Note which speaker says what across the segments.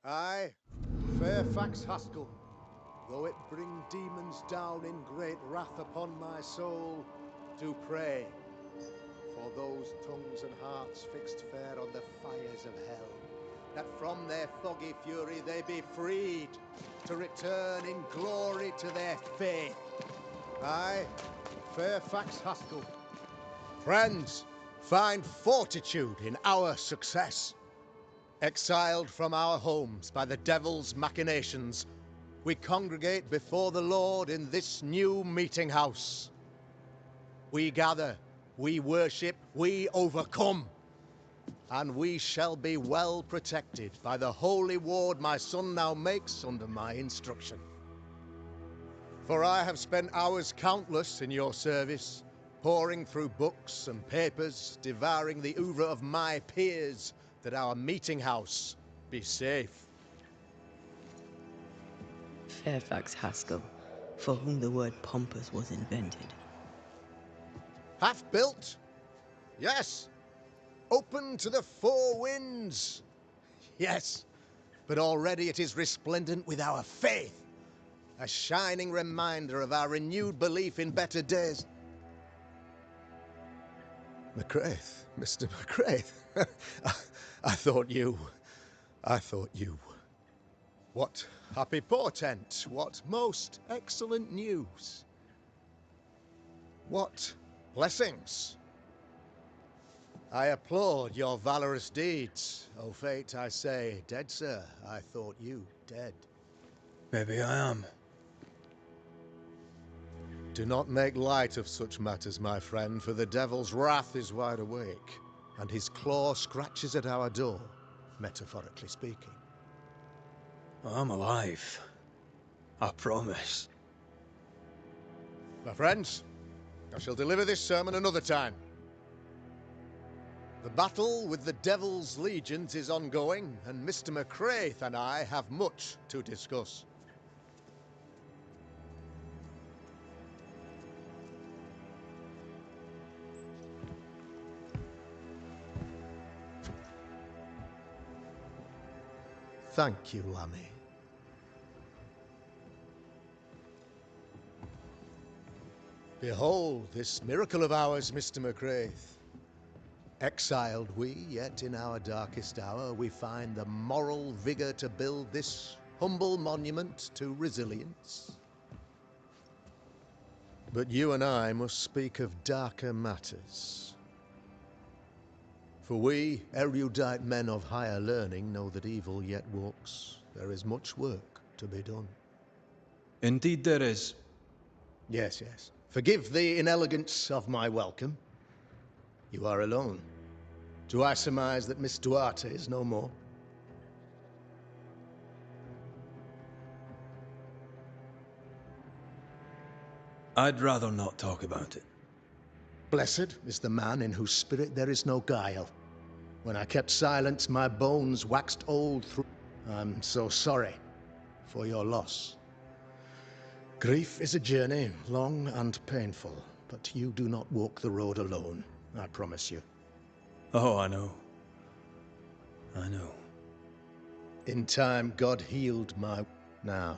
Speaker 1: Aye, Fairfax Haskell, though it bring demons down in great wrath upon my soul, do pray for those tongues and hearts fixed fair on the fires of hell, that from their foggy fury they be freed to return in glory to their faith. Aye, Fairfax Haskell. Friends, find fortitude in our success. Exiled from our homes by the devil's machinations, we congregate before the Lord in this new meeting house. We gather, we worship, we overcome, and we shall be well protected by the holy ward my son now makes under my instruction. For I have spent hours countless in your service, poring through books and papers, devouring the oeuvre of my peers, that our meeting house be safe.
Speaker 2: Fairfax Haskell, for whom the word pompous was invented.
Speaker 1: Half built? Yes. Open to the four winds? Yes. But already it is resplendent with our faith, a shining reminder of our renewed belief in better days. McCraith, Mr. McCraith. I thought you. What happy portent, what most excellent news. What blessings. I applaud your valorous deeds. O fate, I say, dead sir, I thought you dead.
Speaker 3: Maybe I am.
Speaker 1: Do not make light of such matters, my friend, for the devil's wrath is wide awake, and his claw scratches at our door, metaphorically speaking.
Speaker 3: I'm alive. I promise.
Speaker 1: My friends, I shall deliver this sermon another time. The battle with the devil's legions is ongoing, and Mr. McCraith and I have much to discuss. Thank you, Lammy. Behold this miracle of ours, Mr. McCraith. Exiled we, yet in our darkest hour we find the moral vigor to build this humble monument to resilience. But you and I must speak of darker matters. For we, erudite men of higher learning, know that evil yet walks. There is much work to be done.
Speaker 3: Indeed there is.
Speaker 1: Yes, yes. Forgive the inelegance of my welcome. You are alone. Do I surmise that Miss Duarte is no more?
Speaker 3: I'd rather not talk about it.
Speaker 1: Blessed is the man in whose spirit there is no guile. When I kept silence, my bones waxed old through. I'm so sorry for your loss. Grief is a journey, long and painful, but you do not walk the road alone, I promise you.
Speaker 3: Oh, I know. I know.
Speaker 1: In time, God healed my... Now,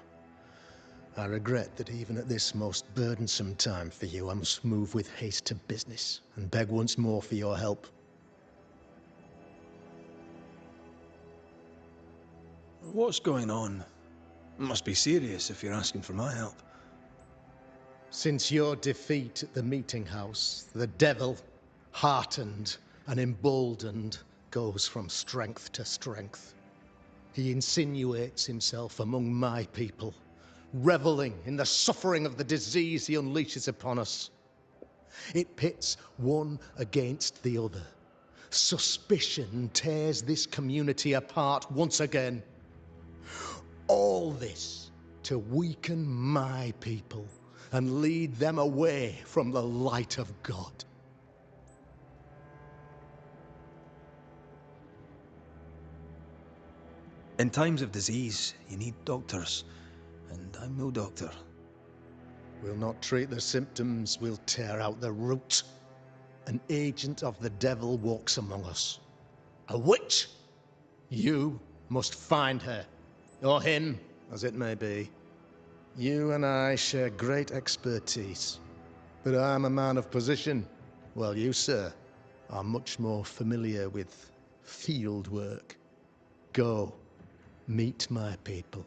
Speaker 1: I regret that even at this most burdensome time for you, I must move with haste to business and beg once more for your help.
Speaker 3: What's going on? It must be serious if you're asking for my help.
Speaker 1: Since your defeat at the meeting house, the devil, heartened and emboldened, goes from strength to strength. He insinuates himself among my people, reveling in the suffering of the disease he unleashes upon us. It pits one against the other. Suspicion tears this community apart once again. All this to weaken my people and lead them away from the light of God.
Speaker 3: In times of disease, you need doctors, and I'm no doctor.
Speaker 1: We'll not treat the symptoms, we'll tear out the root. An agent of the devil walks among us. A witch! You must find her or him, as it may be. You and I share great expertise, but I'm a man of position, while you, sir, are much more familiar with field work. Go, meet my people,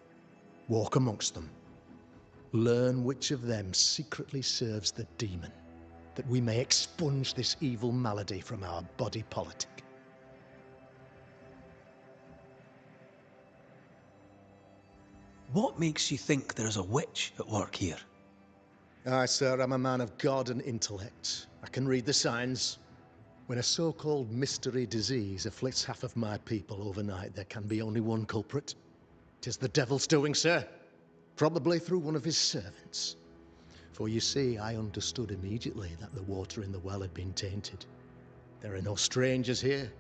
Speaker 1: walk amongst them, learn which of them secretly serves the demon, that we may expunge this evil malady from our body politic.
Speaker 3: What makes you think there's a witch at work here?
Speaker 1: Aye, sir, I'm a man of God and intellect. I can read the signs. When a so-called mystery disease afflicts half of my people overnight, there can be only one culprit. 'Tis the devil's doing, sir. Probably through one of his servants. For you see, I understood immediately that the water in the well had been tainted. There are no strangers here.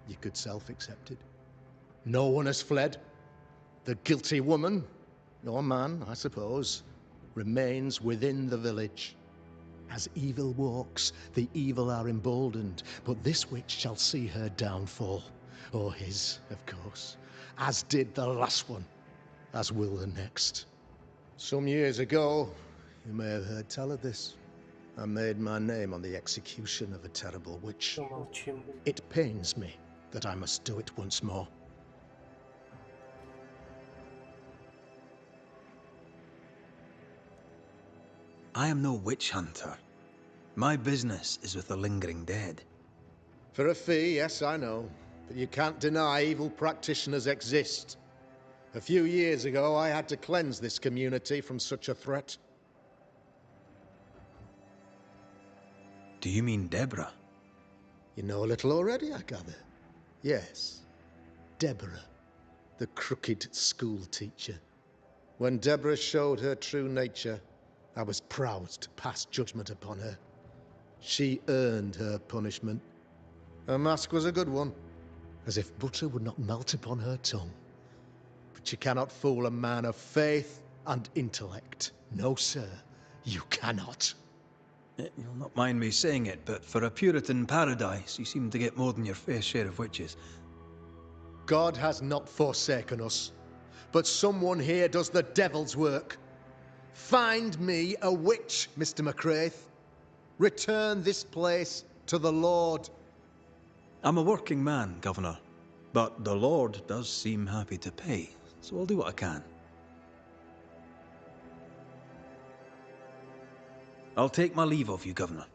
Speaker 1: You could self-accept it. No one has fled. The guilty woman, or man, I suppose, remains within the village. As evil walks, the evil are emboldened, but this witch shall see her downfall. Or his, of course. As did the last one, as will the next. Some years ago, you may have heard tell of this. I made my name on the execution of a terrible witch. It pains me that I must do it once more.
Speaker 3: I am no witch hunter. My business is with the lingering dead.
Speaker 1: For a fee, yes, I know. But you can't deny evil practitioners exist. A few years ago, I had to cleanse this community from such a threat.
Speaker 3: Do you mean Deborah?
Speaker 1: You know a little already, I gather. Yes, Deborah, the crooked school teacher. When Deborah showed her true nature, I was proud to pass judgment upon her. She earned her punishment. Her mask was a good one, as if butter would not melt upon her tongue. But you cannot fool a man of faith and intellect. No, sir, you cannot.
Speaker 3: You'll not mind me saying it, but for a Puritan paradise, you seem to get more than your fair share of witches.
Speaker 1: God has not forsaken us, but someone here does the devil's work. Find me a witch, Mr. McCraith. Return this place to the Lord.
Speaker 3: I'm a working man, Governor, but the Lord does seem happy to pay, so I'll do what I can. I'll take my leave of you, Governor.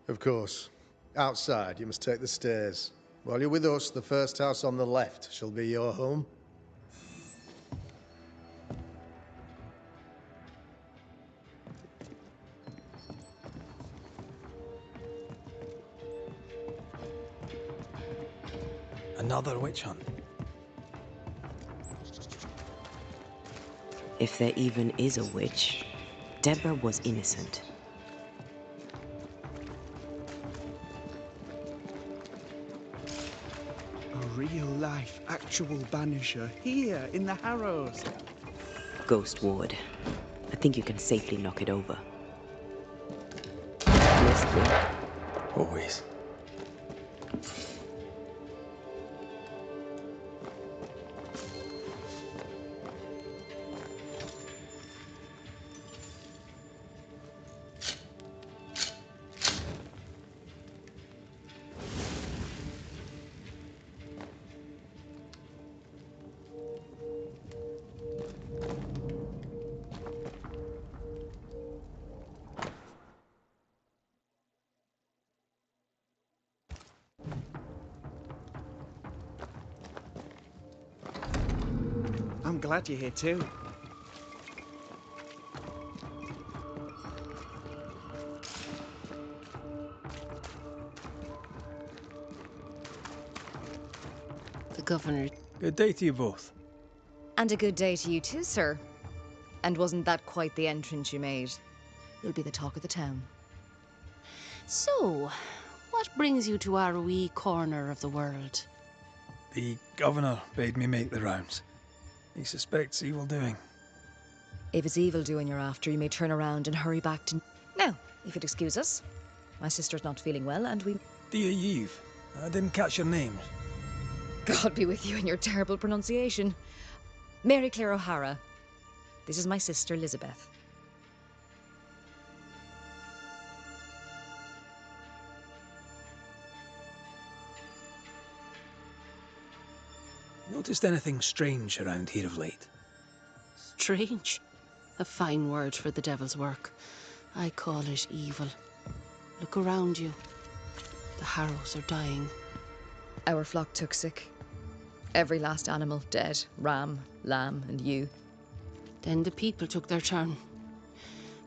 Speaker 1: Of course. Outside, you must take the stairs. While you're with us, the first house on the left shall be your home.
Speaker 3: Another witch hunt.
Speaker 2: If there even is a witch, Deborah was innocent.
Speaker 4: A real-life, actual banisher here in the Harrows.
Speaker 2: Ghost Ward. I think you can safely knock it over. Yes,
Speaker 3: Always.
Speaker 4: I'm glad you're here too.
Speaker 5: The governor.
Speaker 3: Good day to you both.
Speaker 5: And a good day to you too, sir. And wasn't that quite the entrance you made? You'll be the talk of the town.
Speaker 6: So, what brings you to our wee corner of the world?
Speaker 3: The Governor bade me make the rounds. He suspects evil doing.
Speaker 5: If it's evil doing you're after, you may turn around and hurry back to... Now, if you'd excuse us. My sister's not feeling well, and we...
Speaker 3: Dear Yves, I didn't catch your names.
Speaker 5: God be with you and your terrible pronunciation. Mary Claire O'Hara. This is my sister, Elizabeth.
Speaker 3: Noticed anything strange around here of late?
Speaker 6: Strange. A fine word for the devil's work. I call it evil. Look around you. The harrows are dying.
Speaker 5: Our flock took sick. Every last animal dead. Ram, lamb, and ewe.
Speaker 6: Then the people took their turn.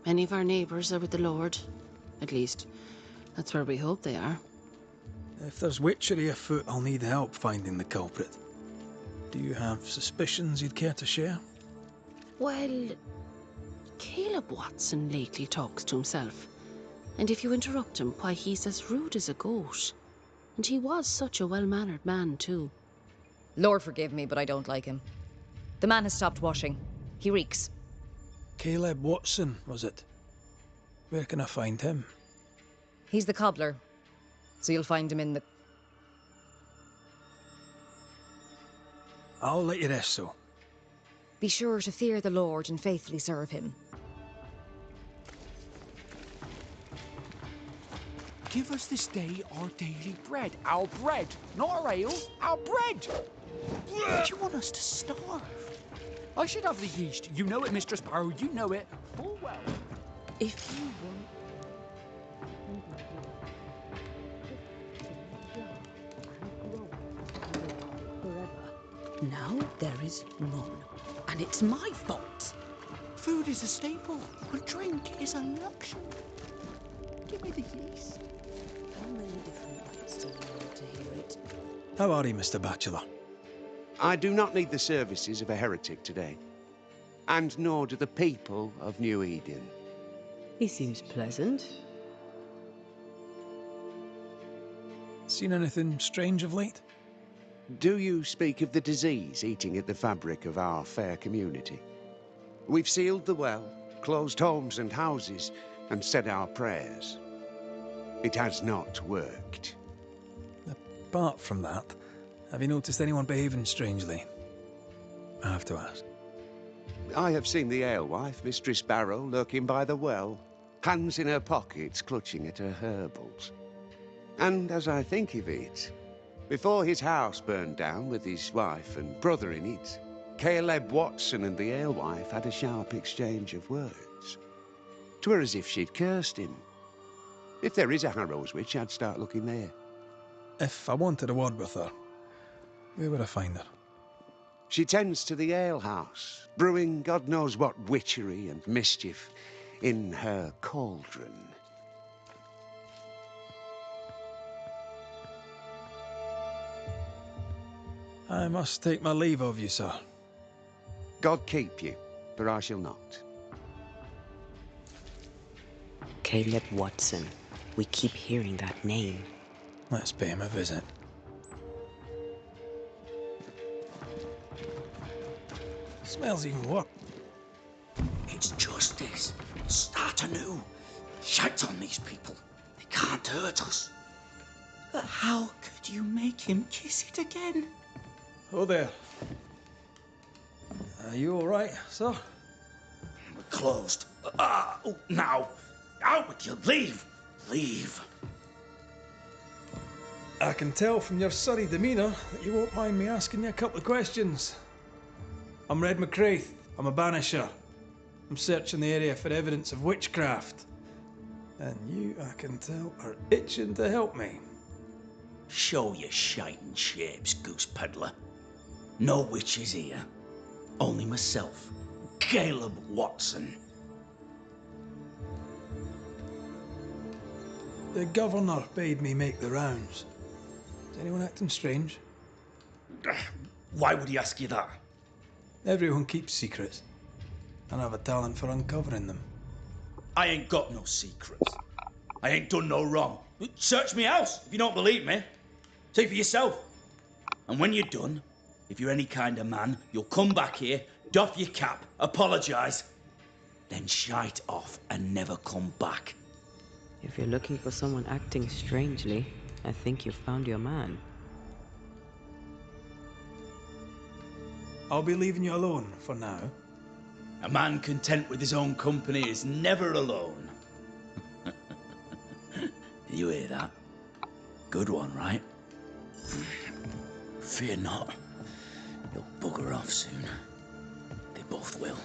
Speaker 6: Many of our neighbours are with the Lord. At least, that's where we hope they are.
Speaker 3: If there's witchery afoot, I'll need help finding the culprit. Do you have suspicions you'd care to share?
Speaker 6: Well, Caleb Watson lately talks to himself. And if you interrupt him, why, he's as rude as a goat. And he was such a well-mannered man, too.
Speaker 5: Lord forgive me, but I don't like him. The man has stopped washing. He reeks.
Speaker 3: Caleb Watson, was it? Where can I find him?
Speaker 5: He's the cobbler, so you'll find him in the...
Speaker 3: I'll let you rest, so.
Speaker 5: Be sure to fear the Lord and faithfully serve him.
Speaker 4: Give us this day our daily bread. Our bread, not our ale, our bread. Do you want us to starve? I should have the yeast. You know it, Mistress Barrow. You know it full well.
Speaker 6: If you want...
Speaker 7: Now there is none, and it's my fault.
Speaker 4: Food is a staple, and drink is a luxury. Give me the yeast.
Speaker 7: How many different ways do you want to hear it?
Speaker 3: How are you, Mr. Bachelor?
Speaker 8: I do not need the services of a heretic today, and nor do the people of New Eden.
Speaker 7: He seems pleasant.
Speaker 3: Seen anything strange of late?
Speaker 8: Do you speak of the disease eating at the fabric of our fair community? We've sealed the well, closed homes and houses, and said our prayers. It has not worked.
Speaker 3: Apart from that, have you noticed anyone behaving strangely? I have to ask.
Speaker 8: I have seen the alewife, Mistress Barrow, lurking by the well, hands in her pockets, clutching at her herbals. And as I think of it, before his house burned down with his wife and brother in it, Caleb Watson and the alewife had a sharp exchange of words. 'Twere as if she'd cursed him. If there is a Harrow's witch, I'd start looking there.
Speaker 3: If I wanted a word with her, where would I find her?
Speaker 8: She tends to the alehouse, brewing God knows what witchery and mischief in her cauldron.
Speaker 3: I must take my leave of you, sir.
Speaker 8: God keep you, for I shall not.
Speaker 7: Caleb Watson. We keep hearing that name.
Speaker 3: Let's pay him a visit. Smells even worse.
Speaker 9: It's justice. Start anew. Shout on these people. They can't hurt us. But how could you make him kiss it again?
Speaker 3: Oh there. Are you all right, sir?
Speaker 9: We're closed. Oh, now. Out with you. Leave. Leave.
Speaker 3: I can tell from your surly demeanour that you won't mind me asking you a couple of questions. I'm Red McCraith. I'm a banisher. I'm searching the area for evidence of witchcraft. And you, I can tell, are itching to help me.
Speaker 9: Show your shining shapes, goose peddler. No witches here. Only myself, Caleb Watson.
Speaker 3: The governor bade me make the rounds. Is anyone acting strange?
Speaker 9: Why would he ask you that?
Speaker 3: Everyone keeps secrets, and I have a talent for uncovering them.
Speaker 9: I ain't got no secrets. I ain't done no wrong. Search me house if you don't believe me. See for yourself. And when you're done, if you're any kind of man, you'll come back here, doff your cap, apologise, then shite off and never come back.
Speaker 7: If you're looking for someone acting strangely, I think you've found your man.
Speaker 3: I'll be leaving you alone for now.
Speaker 9: A man content with his own company is never alone. You hear that? Good one, right? Fear not. You'll bugger off soon. They both will.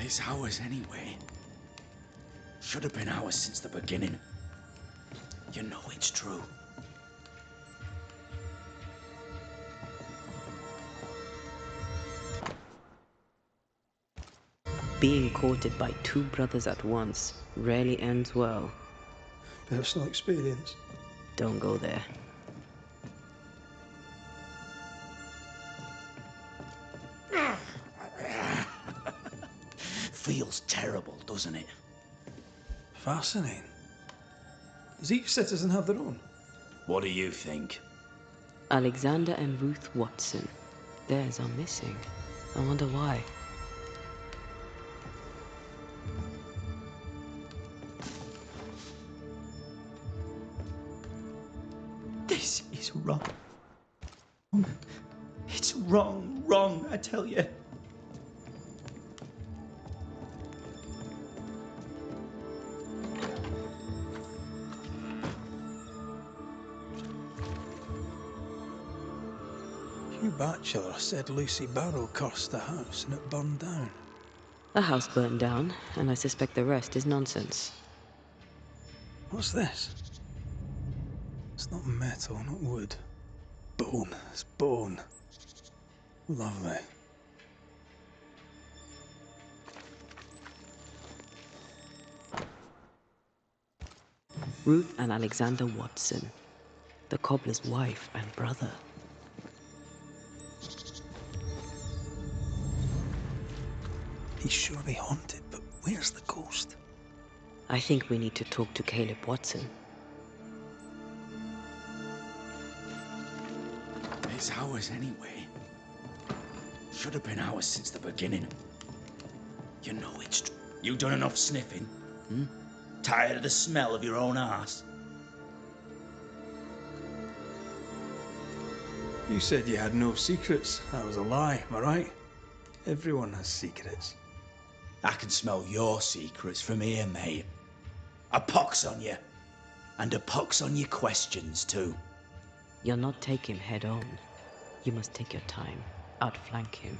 Speaker 9: It's ours anyway. Should have been ours since the beginning. You know it's true.
Speaker 7: Being courted by two brothers at once rarely ends well.
Speaker 3: Personal experience.
Speaker 7: Don't go there.
Speaker 9: Feels terrible, doesn't it?
Speaker 3: Fascinating. Does each citizen have their own?
Speaker 9: What do you think?
Speaker 7: Alexander and Ruth Watson. Theirs are missing. I wonder why.
Speaker 9: This is wrong. It's wrong, I tell you.
Speaker 3: Hugh Batchelor said Lucy Barrow cursed the house and it burned down.
Speaker 7: The house burned down, and I suspect the rest is nonsense.
Speaker 3: What's this? It's not metal, not wood. Bone. It's bone. Lovely.
Speaker 7: Ruth and Alexander Watson. The cobbler's wife and brother.
Speaker 3: He's surely haunted, but where's the ghost?
Speaker 7: I think we need to talk to Caleb Watson.
Speaker 9: It's ours anyway. Should have been ours since the beginning. You know it's true. You done enough sniffing? Hmm? Tired of the smell of your own arse?
Speaker 3: You said you had no secrets. That was a lie, am I right? Everyone has secrets.
Speaker 9: I can smell your secrets from here, mate. A pox on you. And a pox on your questions, too.
Speaker 7: You'll not take him head on. You must take your time. Outflank him.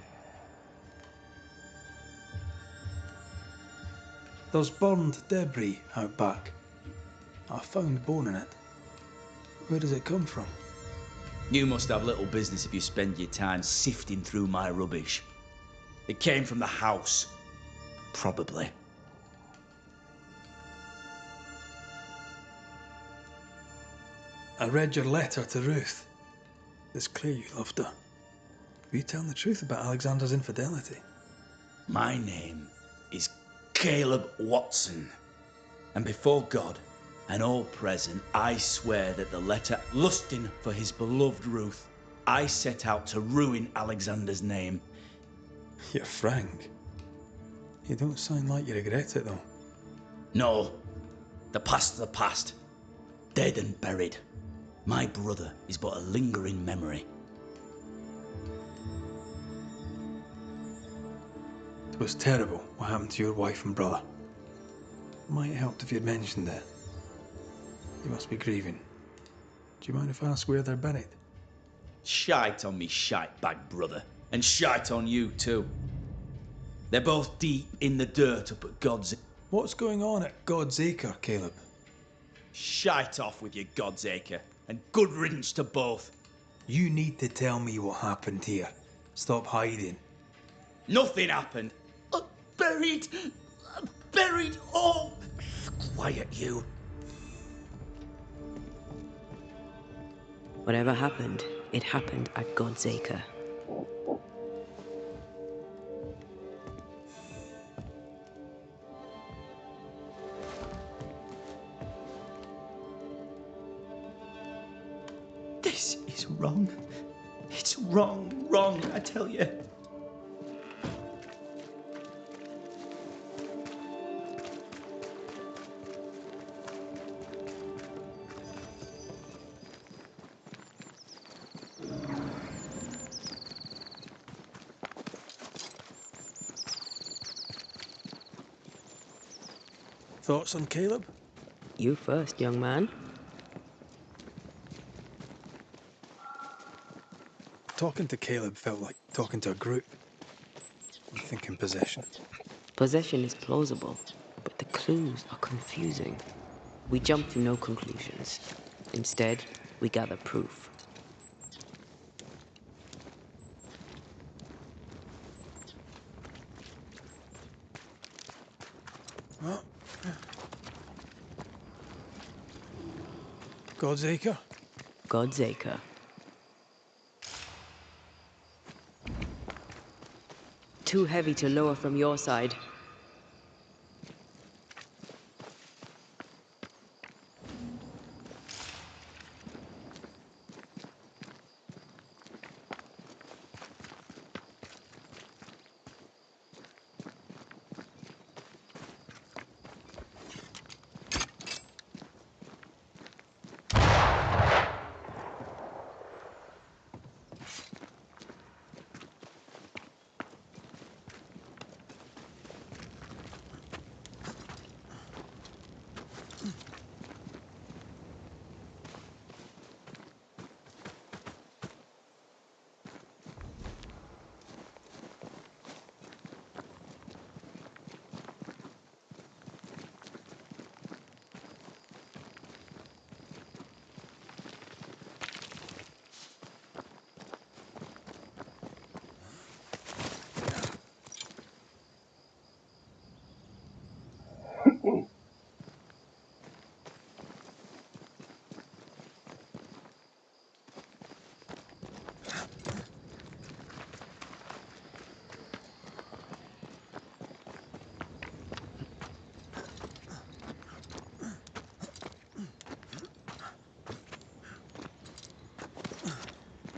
Speaker 3: There's burned debris out back. I found bone in it. Where does it come from?
Speaker 9: You must have little business if you spend your time sifting through my rubbish. It came from the house. Probably.
Speaker 3: I read your letter to Ruth. It's clear you loved her. Were you telling the truth about Alexander's infidelity?
Speaker 9: My name is Caleb Watson. And before God and all present, I swear that the letter lusting for his beloved Ruth, I set out to ruin Alexander's name.
Speaker 3: You're frank. You don't sound like you regret it, though.
Speaker 9: No. The past's the past. Dead and buried. My brother is but a lingering memory.
Speaker 3: It was terrible what happened to your wife and brother. Might have helped if you'd mentioned it. You must be grieving. Do you mind if I ask where they're buried?
Speaker 9: Shite on me shite bag brother. And shite on you too. They're both deep in the dirt up at God's...
Speaker 3: What's going on at God's Acre, Caleb?
Speaker 9: Shite off with your God's Acre. And good riddance to both.
Speaker 3: You need to tell me what happened here. Stop hiding.
Speaker 9: Nothing happened. Buried. Buried. Oh! Quiet, you.
Speaker 7: Whatever happened, it happened at God's Acre.
Speaker 9: This is wrong. It's wrong, I tell you.
Speaker 3: Thoughts on Caleb?
Speaker 7: You first, young man.
Speaker 3: Talking to Caleb felt like talking to a group. I'm thinking possession.
Speaker 7: Possession is plausible, but the clues are confusing. We jump to no conclusions. Instead, we gather proof.
Speaker 3: Well, God's Acre?
Speaker 7: God's Acre. Too heavy to lower from your side.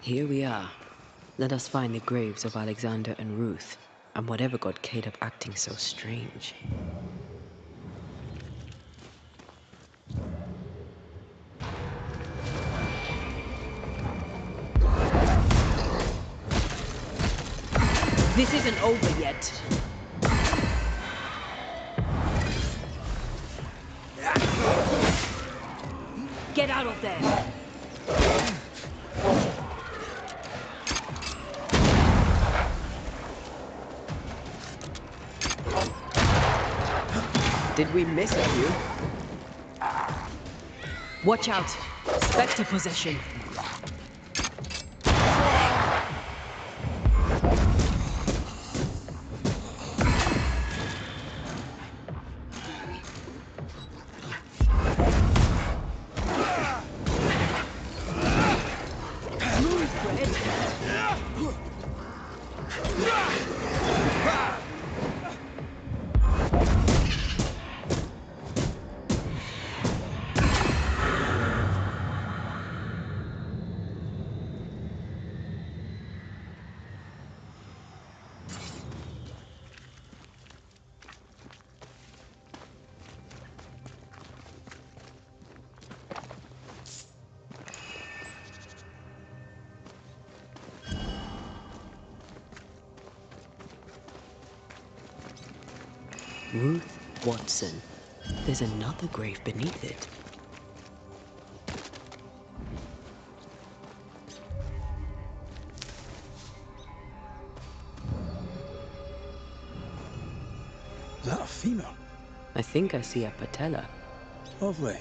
Speaker 7: Here we are. Let us find the graves of Alexander and Ruth, and whatever got Caleb acting so strange. This isn't over yet. Get out of there! Did we miss a few? Watch out! Spectre possession! Ruth Watson. There's another grave beneath it.
Speaker 3: Is that a female?
Speaker 7: I think I see a patella.
Speaker 3: Lovely.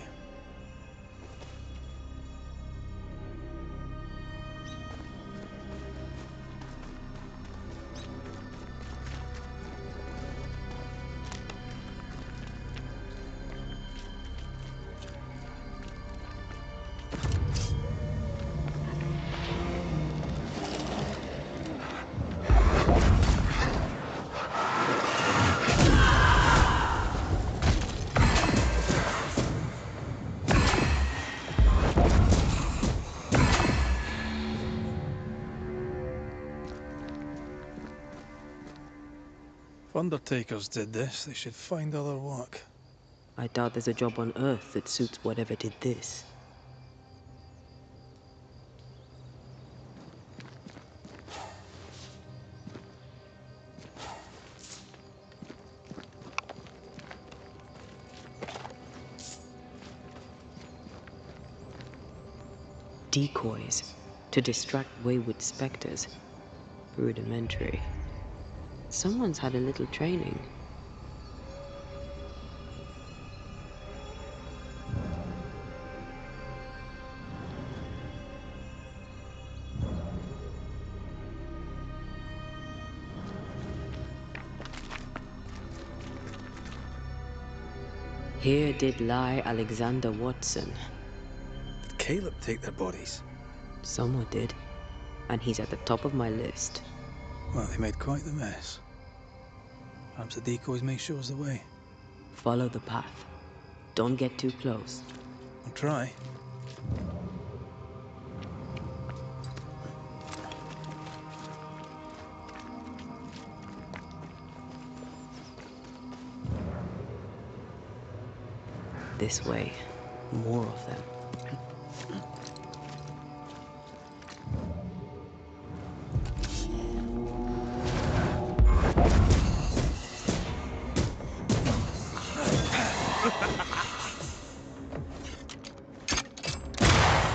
Speaker 3: If undertakers did this, they should find other work.
Speaker 7: I doubt there's a job on Earth that suits whatever did this. Decoys to distract wayward specters. Rudimentary. Someone's had a little training. Here did lie Alexander Watson.
Speaker 3: Did Caleb take their bodies?
Speaker 7: Someone did, and he's at the top of my list.
Speaker 3: Well, they made quite the mess. Perhaps the decoys may show us the way.
Speaker 7: Follow the path. Don't get too close.
Speaker 3: I'll try.
Speaker 7: This way. More of them.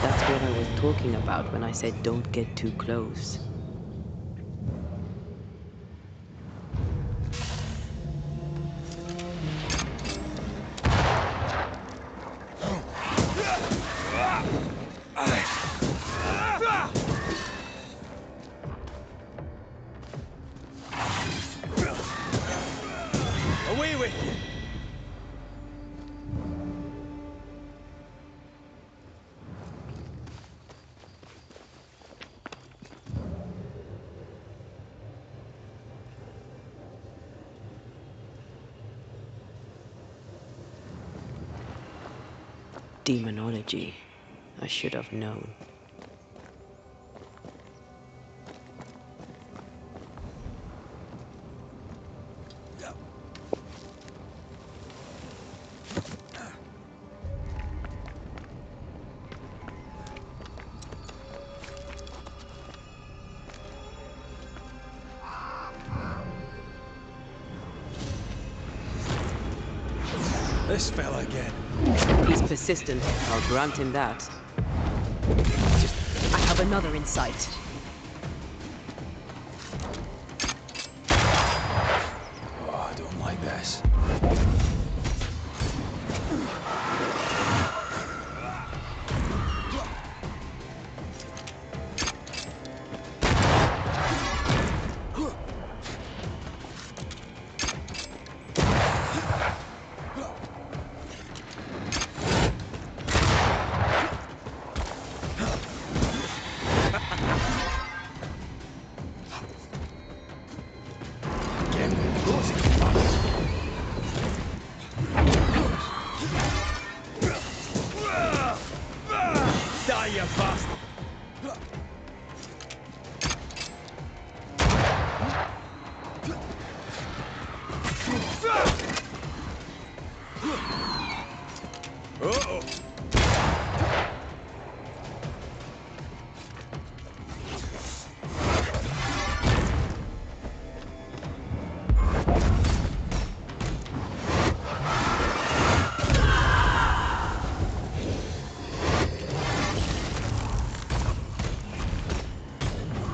Speaker 7: That's what I was talking about when I said don't get too close.
Speaker 3: Away with you!
Speaker 7: Demonology. I should have known.
Speaker 3: This fella again.
Speaker 7: He's persistent. I'll grant him that.
Speaker 5: I have another in sight.
Speaker 3: Oh, I don't like this.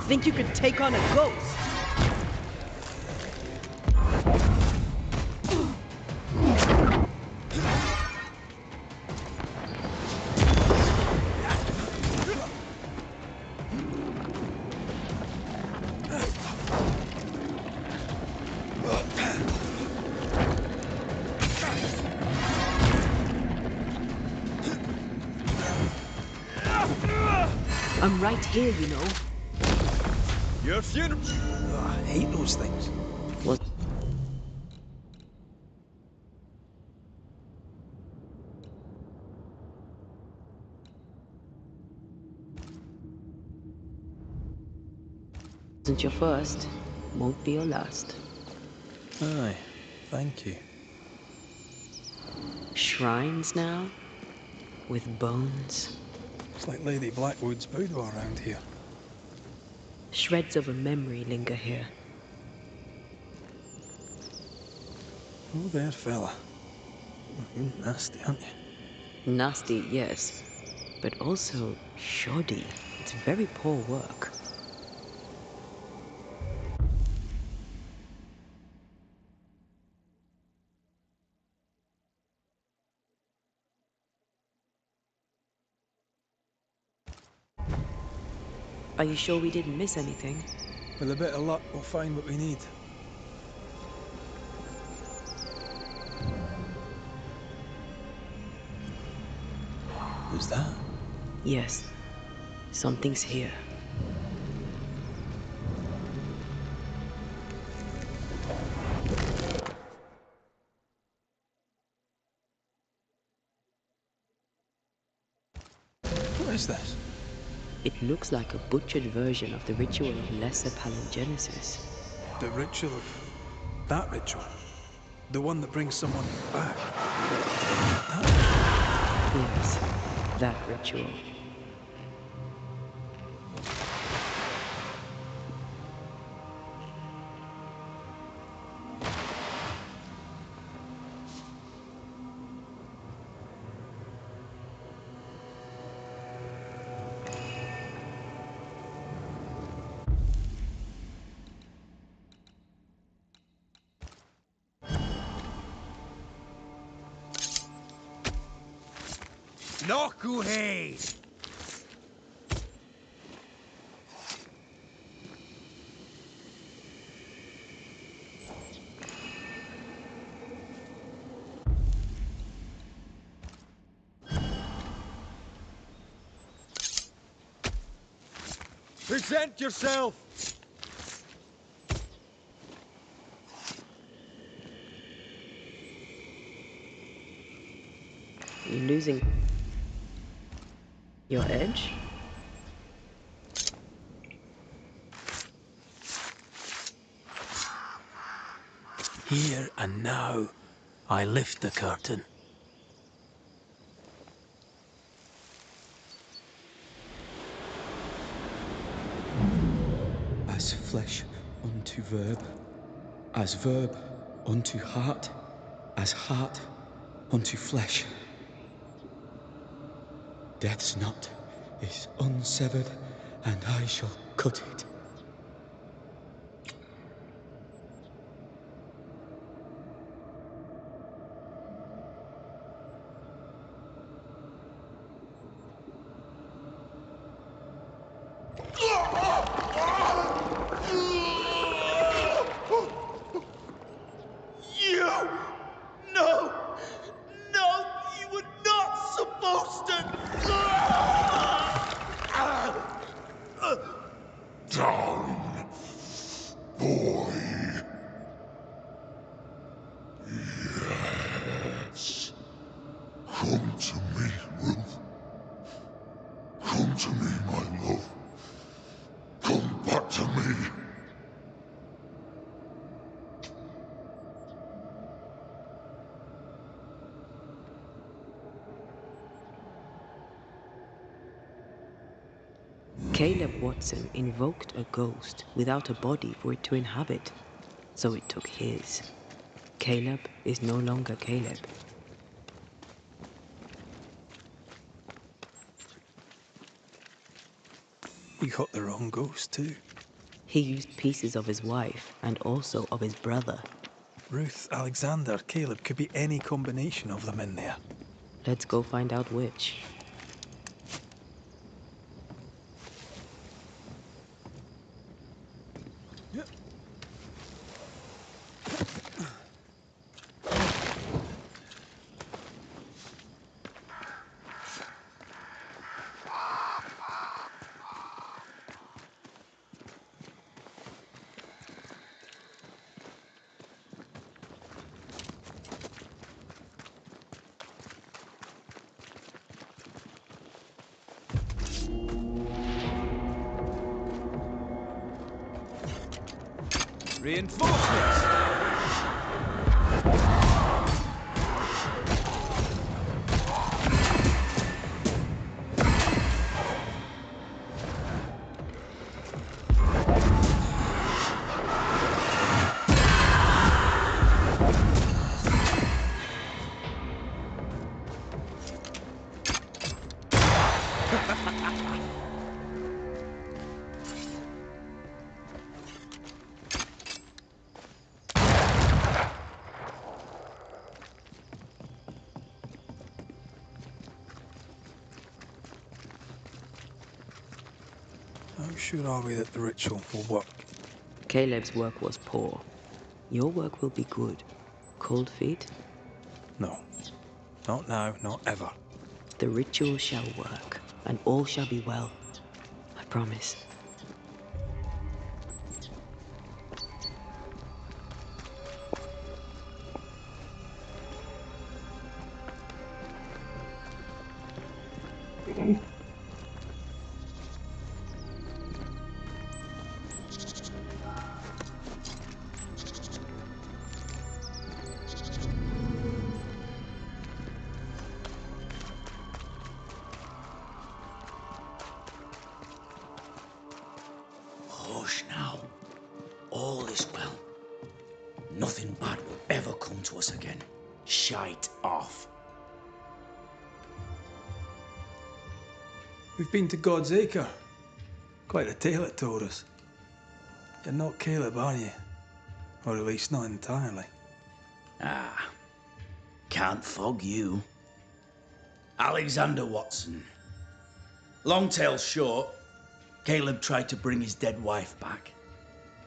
Speaker 2: Think you could take on a ghost?
Speaker 7: I'm right here, you know.
Speaker 3: Your funeral. Oh, I hate those things.
Speaker 7: What? Wasn't your first, won't be your last.
Speaker 3: Aye, thank you.
Speaker 7: Shrines now? With bones?
Speaker 3: It's like Lady Blackwood's boudoir around here.
Speaker 7: Shreds of a memory linger here.
Speaker 3: Oh, there, fella. You're nasty, aren't you?
Speaker 7: Nasty, yes, but also shoddy. It's very poor work. Are you sure we didn't miss anything?
Speaker 3: With a bit of luck, we'll find what we need. Who's that?
Speaker 7: Yes, something's here.
Speaker 3: What is this?
Speaker 7: It looks like a butchered version of the ritual of Lesser Palingenesis.
Speaker 3: The ritual of... that ritual? The one that brings someone back?
Speaker 7: Yes, that ritual.
Speaker 10: Nokuhei! Present yourself!
Speaker 7: You're losing your edge?
Speaker 3: Here and now, I lift the curtain.
Speaker 11: As flesh unto verb, as verb unto heart, as heart unto flesh. Death's knot is unsevered, and I shall cut it.
Speaker 12: Come to me, Ruth. Come to me, my love. Come back to me.
Speaker 7: Caleb Watson invoked a ghost without a body for it to inhabit, so it took his. Caleb is no longer Caleb.
Speaker 3: You got the wrong ghost too.
Speaker 7: He used pieces of his wife and also of his brother.
Speaker 3: Ruth, Alexander, Caleb, could be any combination of them in there.
Speaker 7: Let's go find out which.
Speaker 10: Reinforcements!
Speaker 3: How sure are we that the ritual will work?
Speaker 7: Caleb's work was poor. Your work will be good. Cold feet?
Speaker 3: No. Not now, not ever.
Speaker 7: The ritual shall work, and all shall be well. I promise.
Speaker 9: Hush now. All is well. Nothing bad will ever come to us again. Shite off.
Speaker 3: We've been to God's Acre. Quite a tale it told us. You're not Caleb, are you? Or at least not entirely.
Speaker 9: Ah, can't fog you. Alexander Watson. Long tale short, Caleb tried to bring his dead wife back,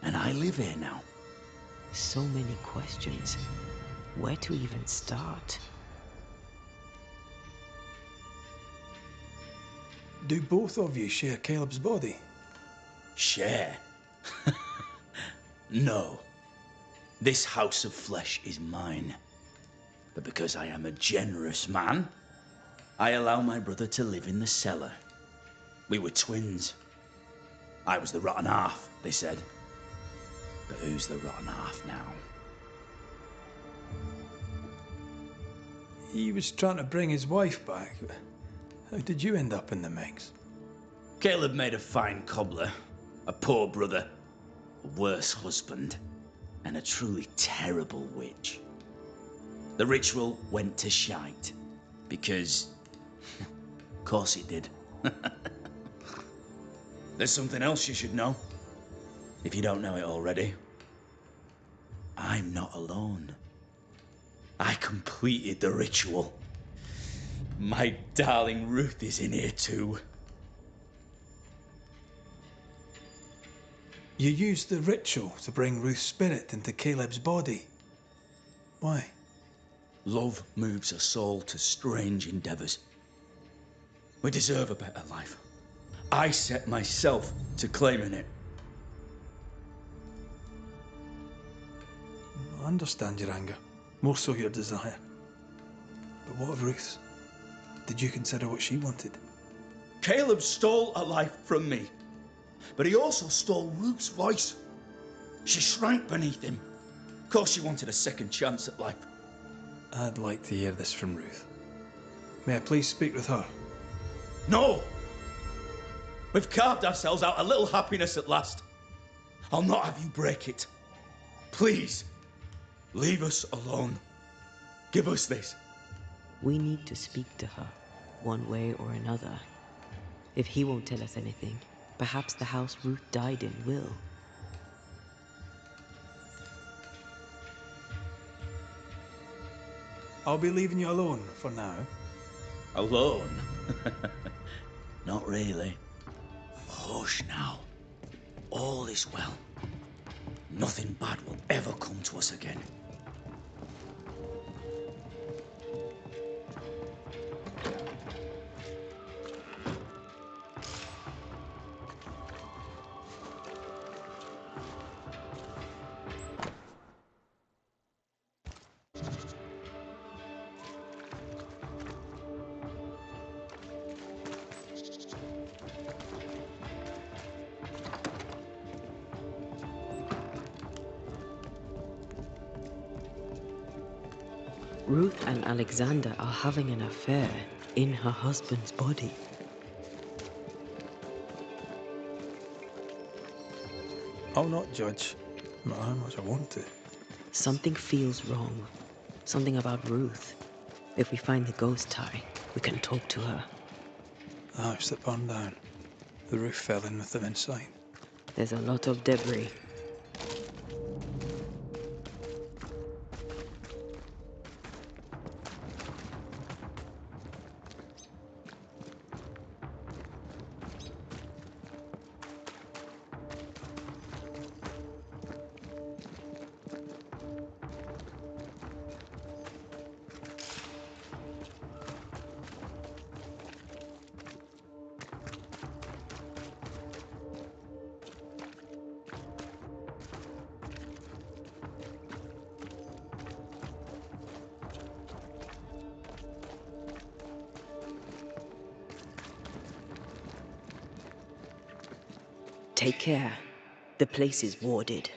Speaker 9: and I live here now.
Speaker 7: So many questions. Where to even start?
Speaker 3: Do both of you share Caleb's body?
Speaker 9: Share? No. This house of flesh is mine. But because I am a generous man, I allow my brother to live in the cellar. We were twins. I was the rotten half, they said. But who's the rotten half now?
Speaker 3: He was trying to bring his wife back. How did you end up in the mix?
Speaker 9: Caleb made a fine cobbler, a poor brother, a worse husband, and a truly terrible witch. The ritual went to shite, because, of course it did. There's something else you should know, if you don't know it already. I'm not alone. I completed the ritual. My darling Ruth is in here too.
Speaker 3: You used the ritual to bring Ruth's spirit into Caleb's body. Why?
Speaker 9: Love moves a soul to strange endeavors. We deserve a better life. I set myself to claiming it.
Speaker 3: I understand your anger, more so your desire. But what of Ruth's? Did you consider what she wanted?
Speaker 9: Caleb stole a life from me, but he also stole Ruth's voice. She shrank beneath him. Of course she wanted a second chance at life.
Speaker 3: I'd like to hear this from Ruth. May I please speak with her?
Speaker 9: No! We've carved ourselves out a little happiness at last. I'll not have you break it. Please, leave us alone. Give us this.
Speaker 7: We need to speak to her, one way or another. If he won't tell us anything, perhaps the house Ruth died in will.
Speaker 3: I'll be leaving you alone for now.
Speaker 9: Alone? Not really. Hush now. All is well. Nothing bad will ever come to us again.
Speaker 7: Ruth and Alexander are having an affair in her husband's body.
Speaker 3: I'll not judge, no matter how much I want to.
Speaker 7: Something feels wrong. Something about Ruth. If we find the ghost tie, we can talk to her.
Speaker 3: The house that burned down. The roof fell in with them inside.
Speaker 7: There's a lot of debris. Take care. The place is warded.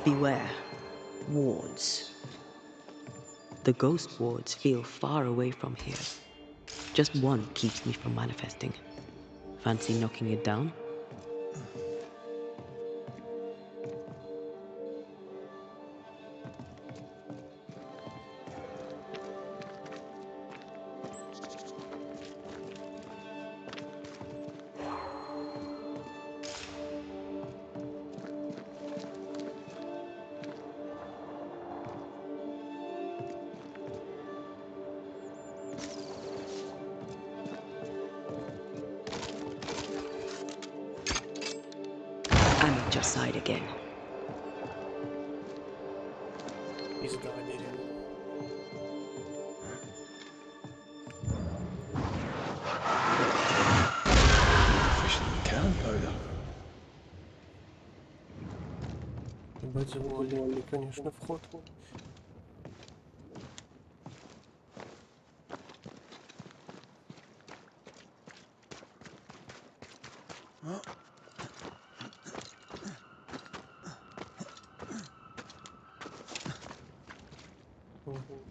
Speaker 7: Beware. Wards. The ghost wards feel far away from here. Just one keeps me from manifesting. Fancy knocking it down? I'm at your side again.
Speaker 13: Дозволили, конечно, вход.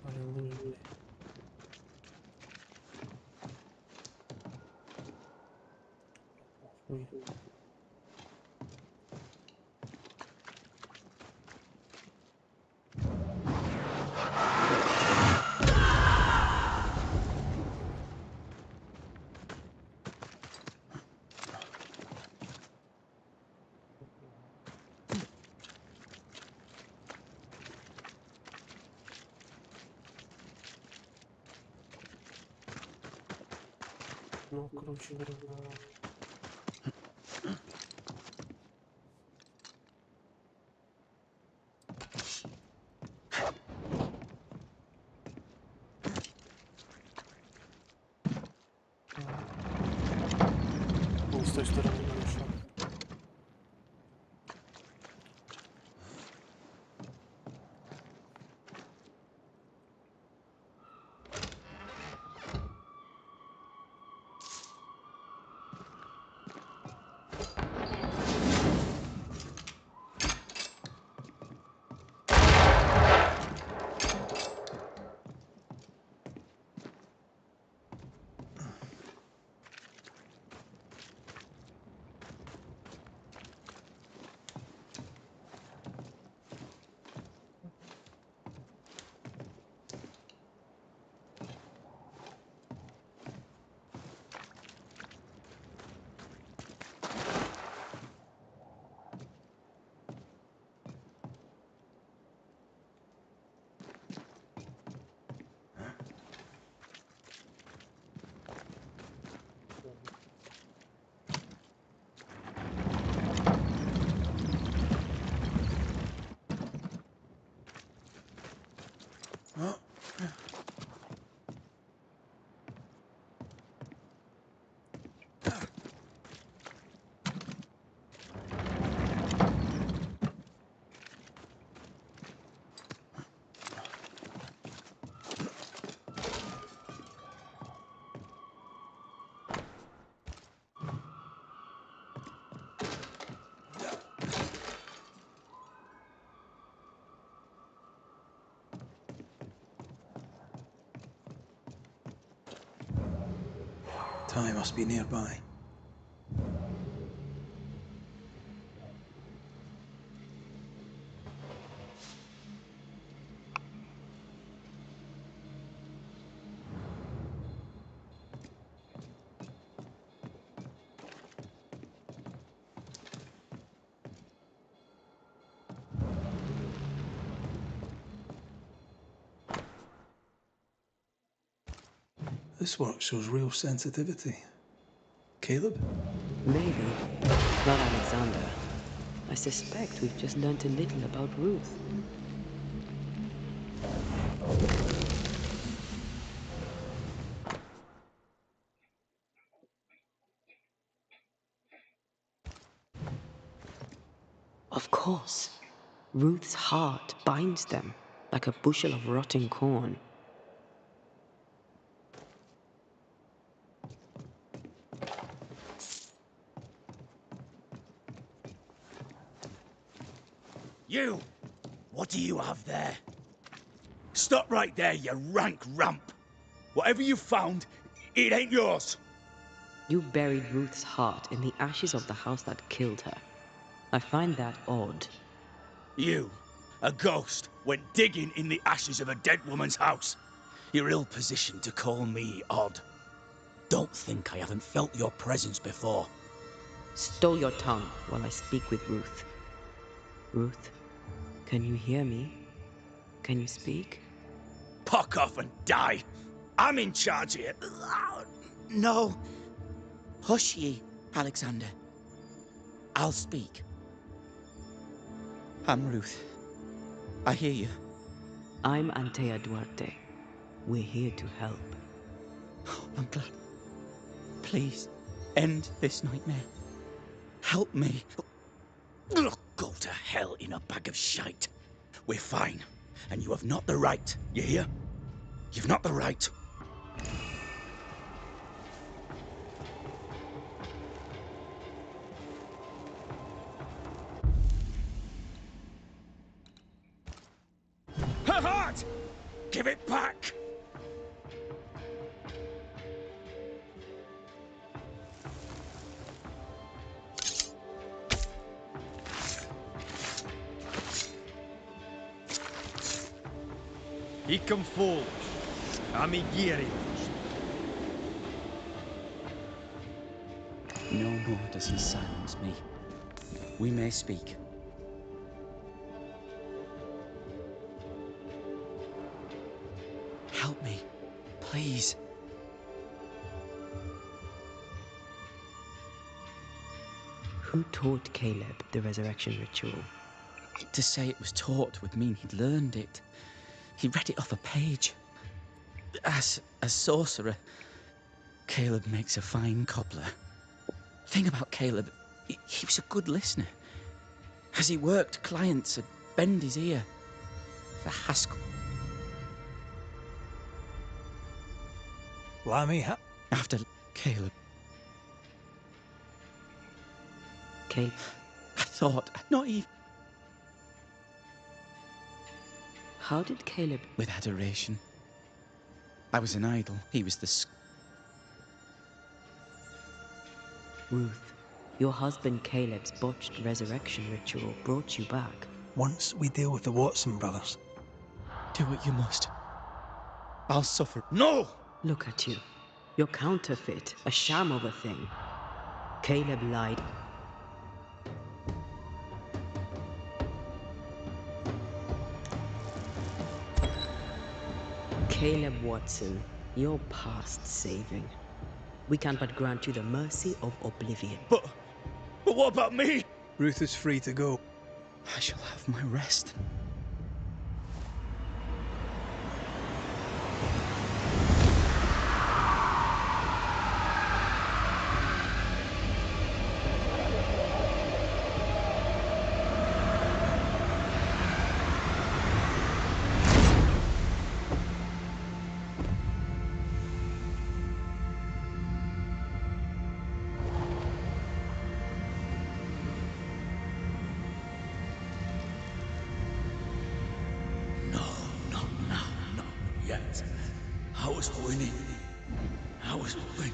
Speaker 13: Аллилуйя. Ну, короче говоря. Не с той стороны нашел.
Speaker 3: Ty must be nearby. This work shows real sensitivity. Caleb?
Speaker 7: Maybe. Not Alexander. I suspect we've just learnt a little about Ruth. Of course. Ruth's heart binds them like a bushel of rotting corn.
Speaker 9: You! What do you have there? Stop right there, you rank ramp! Whatever you found, it ain't yours!
Speaker 7: You buried Ruth's heart in the ashes of the house that killed her. I find that odd.
Speaker 9: You, a ghost, went digging in the ashes of a dead woman's house. You're ill-positioned to call me odd. Don't think I haven't felt your presence before.
Speaker 7: Stow your tongue while I speak with Ruth. Ruth, can you hear me? Can you speak?
Speaker 9: Puck off and die! I'm in charge here.
Speaker 14: No. Hush ye, Alexander. I'll speak. I'm Ruth. I hear you.
Speaker 7: I'm Antea Duarte. We're here to help.
Speaker 14: Oh, I'm glad. Please, end this nightmare. Help me.
Speaker 9: Go to hell in a bag of shite. We're fine, and you have not the right. You hear? You've not the right. Her heart! Give it back!
Speaker 10: He come forward. I'm geary.
Speaker 14: No more does he silence me. We may speak. Help me, please.
Speaker 7: Who taught Caleb the resurrection ritual?
Speaker 14: To say it was taught would mean he'd learned it. He read it off a page. As a sorcerer, Caleb makes a fine cobbler. Thing about Caleb, he was a good listener. As he worked, clients would bend his ear. For Haskell.
Speaker 3: Lammy,
Speaker 14: After Caleb.
Speaker 7: Caleb.
Speaker 14: I thought, not even.
Speaker 7: How did Caleb...
Speaker 14: With adoration. I was an idol. He was the...
Speaker 7: Ruth, your husband Caleb's botched resurrection ritual brought you back.
Speaker 3: Once we deal with the Watson brothers.
Speaker 14: Do what you must. I'll suffer.
Speaker 9: No!
Speaker 7: Look at you. You're counterfeit, a sham of a thing. Caleb lied. Caleb Watson, you're past saving. We can but grant you the mercy of oblivion.
Speaker 9: But what about me?
Speaker 3: Ruth is free to go.
Speaker 14: I shall have my rest.
Speaker 9: I was winning. I was winning.